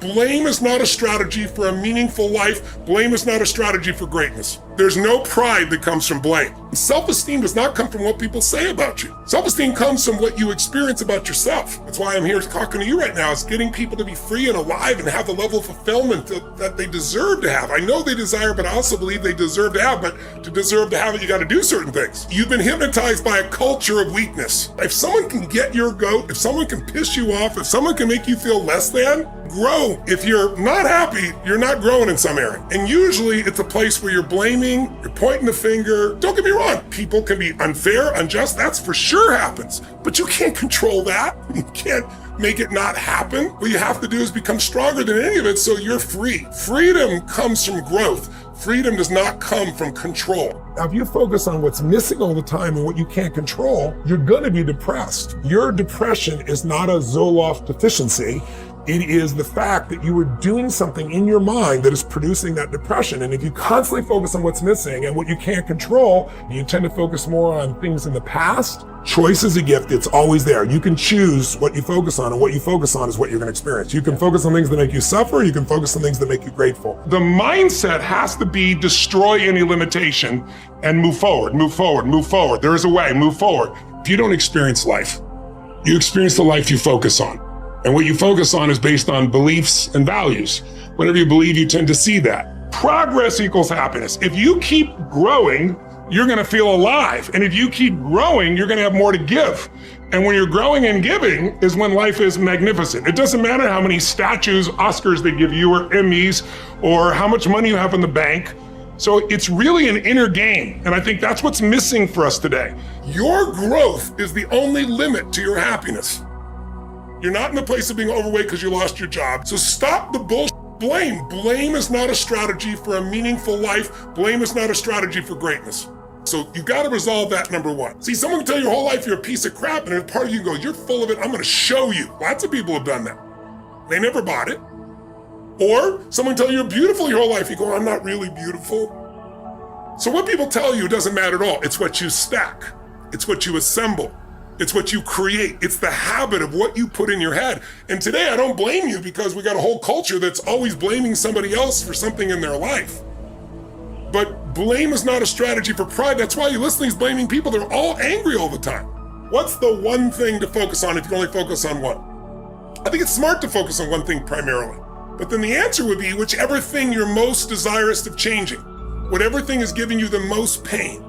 Blame is not a strategy for a meaningful life. Blame is not a strategy for greatness. There's no pride that comes from blame. Self-esteem does not come from what people say about you. Self-esteem comes from what you experience about yourself. That's why I'm here talking to you right now, is getting people to be free and alive and have the level of fulfillment that they deserve to have. I know they desire, but I also believe they deserve to have. But to deserve to have it, you got to do certain things. You've been hypnotized by a culture of weakness. If someone can get your goat, if someone can piss you off, if someone can make you feel less than, grow. If you're not happy, you're not growing in some area. And usually it's a place where you're blaming, you're pointing the finger. Don't get me wrong, people can be unfair, unjust, that's for sure happens. But you can't control that. You can't make it not happen. What you have to do is become stronger than any of it so you're free. Freedom comes from growth. Freedom does not come from control. Now, if you focus on what's missing all the time and what you can't control, you're gonna be depressed. Your depression is not a Zoloft deficiency. It is the fact that you were doing something in your mind that is producing that depression. And if you constantly focus on what's missing and what you can't control, you tend to focus more on things in the past. Choice is a gift. It's always there. You can choose what you focus on, and what you focus on is what you're going to experience. You can focus on things that make you suffer. You can focus on things that make you grateful. The mindset has to be destroy any limitation and move forward, move forward, move forward. There is a way, move forward. If you don't experience life, you experience the life you focus on. And what you focus on is based on beliefs and values. Whatever you believe, you tend to see that. Progress equals happiness. If you keep growing, you're gonna feel alive. And if you keep growing, you're gonna have more to give. And when you're growing and giving is when life is magnificent. It doesn't matter how many statues, Oscars they give you, or Emmys, or how much money you have in the bank. So it's really an inner game. And I think that's what's missing for us today. Your growth is the only limit to your happiness. You're not in the place of being overweight because you lost your job. So stop the bullshit. Blame. Blame is not a strategy for a meaningful life. Blame is not a strategy for greatness. So you got to resolve that, number one. See, someone can tell you your whole life you're a piece of crap, and part of you goes, you're full of it, I'm going to show you. Lots of people have done that. They never bought it. Or someone tell you you're beautiful your whole life. You go, I'm not really beautiful. So what people tell you doesn't matter at all. It's what you stack. It's what you assemble. It's what you create. It's the habit of what you put in your head. And today I don't blame you because we got a whole culture that's always blaming somebody else for something in their life. But blame is not a strategy for pride. That's why you listen to these blaming people. They're all angry all the time. What's the one thing to focus on if you can only focus on one? I think it's smart to focus on one thing primarily. But then the answer would be whichever thing you're most desirous of changing, whatever thing is giving you the most pain.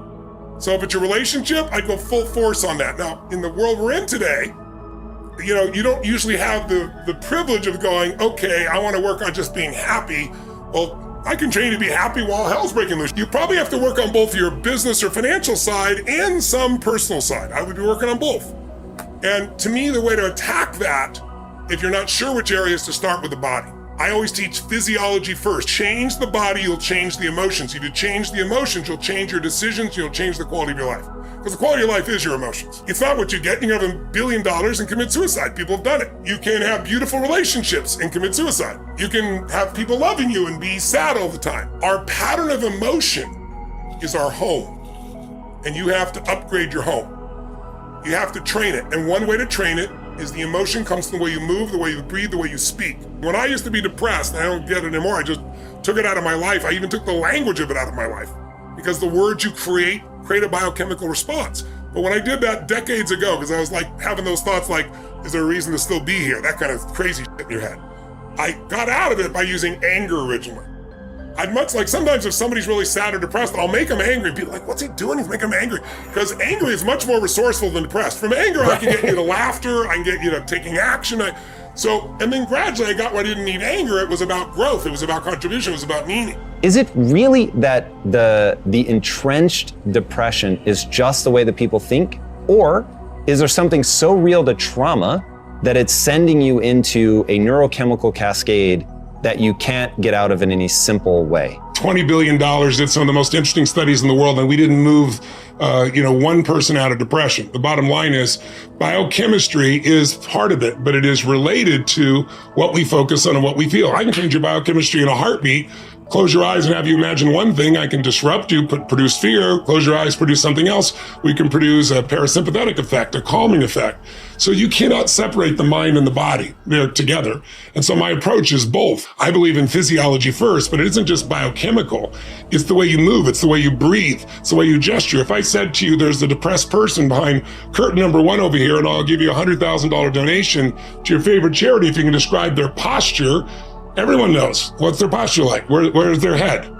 So if it's your relationship, I'd go full force on that. Now, in the world we're in today, you don't usually have the privilege of going, okay, I want to work on just being happy. Well, I can train you to be happy while hell's breaking loose. You probably have to work on both your business or financial side and some personal side. I would be working on both. And to me, the way to attack that, if you're not sure which area, is to start with the body. I always teach physiology first. Change the body, you'll change the emotions. If you change the emotions, you'll change your decisions, you'll change the quality of your life. Because the quality of your life is your emotions. It's not what you get. You can have $1 billion and commit suicide. People have done it. You can have beautiful relationships and commit suicide. You can have people loving you and be sad all the time. Our pattern of emotion is our home. And you have to upgrade your home. You have to train it. And one way to train it is the emotion comes from the way you move, the way you breathe, the way you speak. When I used to be depressed, and I don't get it anymore, I just took it out of my life. I even took the language of it out of my life. Because the words you create a biochemical response. But when I did that decades ago, because I was like having those thoughts like, is there a reason to still be here? That kind of crazy shit in your head. I got out of it by using anger originally. I'd much like, sometimes if somebody's really sad or depressed, I'll make them angry. People are like, what's he doing? He's making them angry. Because angry is much more resourceful than depressed. From anger, I can get you to laughter, I can get you to taking action. And then gradually I got where I didn't need anger. It was about growth, it was about contribution, it was about meaning. Is it really that the entrenched depression is just the way that people think? Or is there something so real to trauma that it's sending you into a neurochemical cascade that you can't get out of in any simple way? $20 billion, did some of the most interesting studies in the world, and we didn't move, one person out of depression. The bottom line is biochemistry is part of it, but it is related to what we focus on and what we feel. I can change your biochemistry in a heartbeat. Close your eyes and have you imagine one thing. I can disrupt you, produce fear. Close your eyes, produce something else. We can produce a parasympathetic effect, a calming effect. So you cannot separate the mind and the body. They're together. And so my approach is both. I believe in physiology first, but it isn't just biochemical. It's the way you move. It's the way you breathe. It's the way you gesture. If I said to you, there's a depressed person behind curtain number 1 over here, and I'll give you a $100,000 donation to your favorite charity if you can describe their posture, everyone knows. What's their posture like? Where's their head?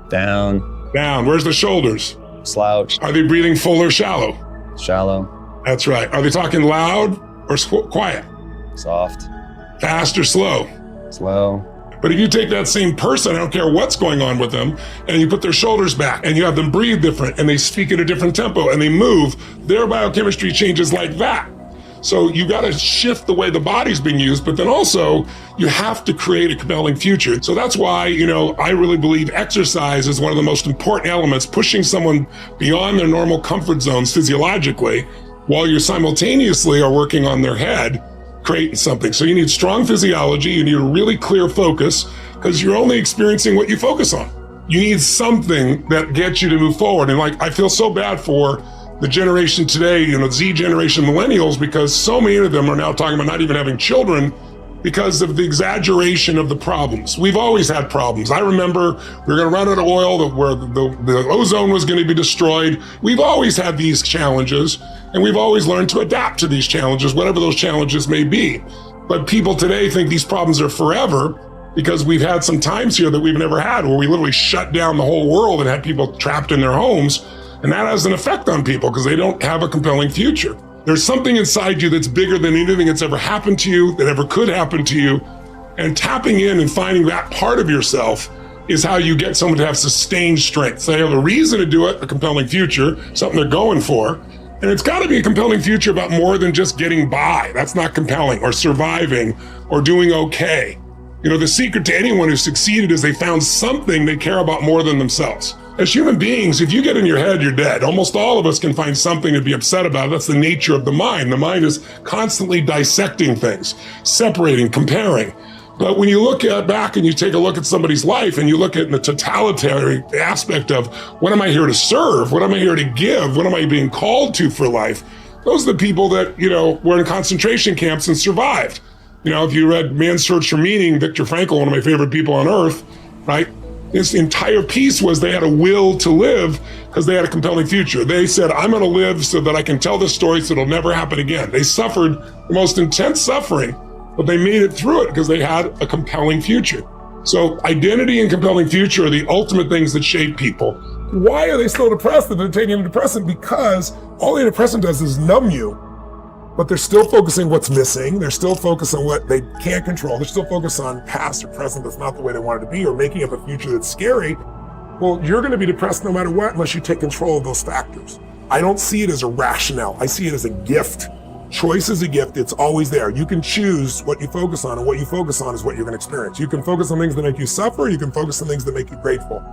Down. Where's the shoulders? Slouch. Are they breathing full or shallow? Shallow. That's right. Are they talking loud or quiet? Soft. Fast or slow? Slow. But if you take that same person, I don't care what's going on with them, and you put their shoulders back and you have them breathe different and they speak at a different tempo and they move, their biochemistry changes like that. So you got to shift the way the body's being used, but then also you have to create a compelling future. So that's why, I really believe exercise is one of the most important elements, pushing someone beyond their normal comfort zones physiologically, while you simultaneously are working on their head, creating something. So you need strong physiology, you need a really clear focus, because you're only experiencing what you focus on. You need something that gets you to move forward. And I feel so bad for the generation today, Z generation millennials, because so many of them are now talking about not even having children because of the exaggeration of the problems. We've always had problems. I remember we were going to run out of oil, where the ozone was going to be destroyed. We've always had these challenges, and we've always learned to adapt to these challenges, whatever those challenges may be. But people today think these problems are forever, because we've had some times here that we've never had, where we literally shut down the whole world and had people trapped in their homes. And that has an effect on people because they don't have a compelling future. There's something inside you that's bigger than anything that's ever happened to you, that ever could happen to you. And tapping in and finding that part of yourself is how you get someone to have sustained strength. So they have a reason to do it, a compelling future, something they're going for. And it's got to be a compelling future about more than just getting by. That's not compelling, or surviving, or doing okay. The secret to anyone who succeeded is they found something they care about more than themselves. As human beings, if you get in your head, you're dead. Almost all of us can find something to be upset about. That's the nature of the mind. The mind is constantly dissecting things, separating, comparing. But when you look back and you take a look at somebody's life and you look at the totalitarian aspect of, what am I here to serve? What am I here to give? What am I being called to for life? Those are the people that, were in concentration camps and survived. If you read Man's Search for Meaning, Viktor Frankl, one of my favorite people on earth, right? His entire piece was they had a will to live because they had a compelling future. They said, I'm going to live so that I can tell this story so it'll never happen again. They suffered the most intense suffering, but they made it through it because they had a compelling future. So identity and compelling future are the ultimate things that shape people. Why are they still depressed if they're taking a antidepressant? Because all the antidepressant does is numb you, but they're still focusing what's missing. They're still focused on what they can't control. They're still focused on past or present that's not the way they want it to be, or making up a future that's scary. Well, you're going to be depressed no matter what unless you take control of those factors. I don't see it as a rationale. I see it as a gift. Choice is a gift. It's always there. You can choose what you focus on, and what you focus on is what you're going to experience. You can focus on things that make you suffer. You can focus on things that make you grateful.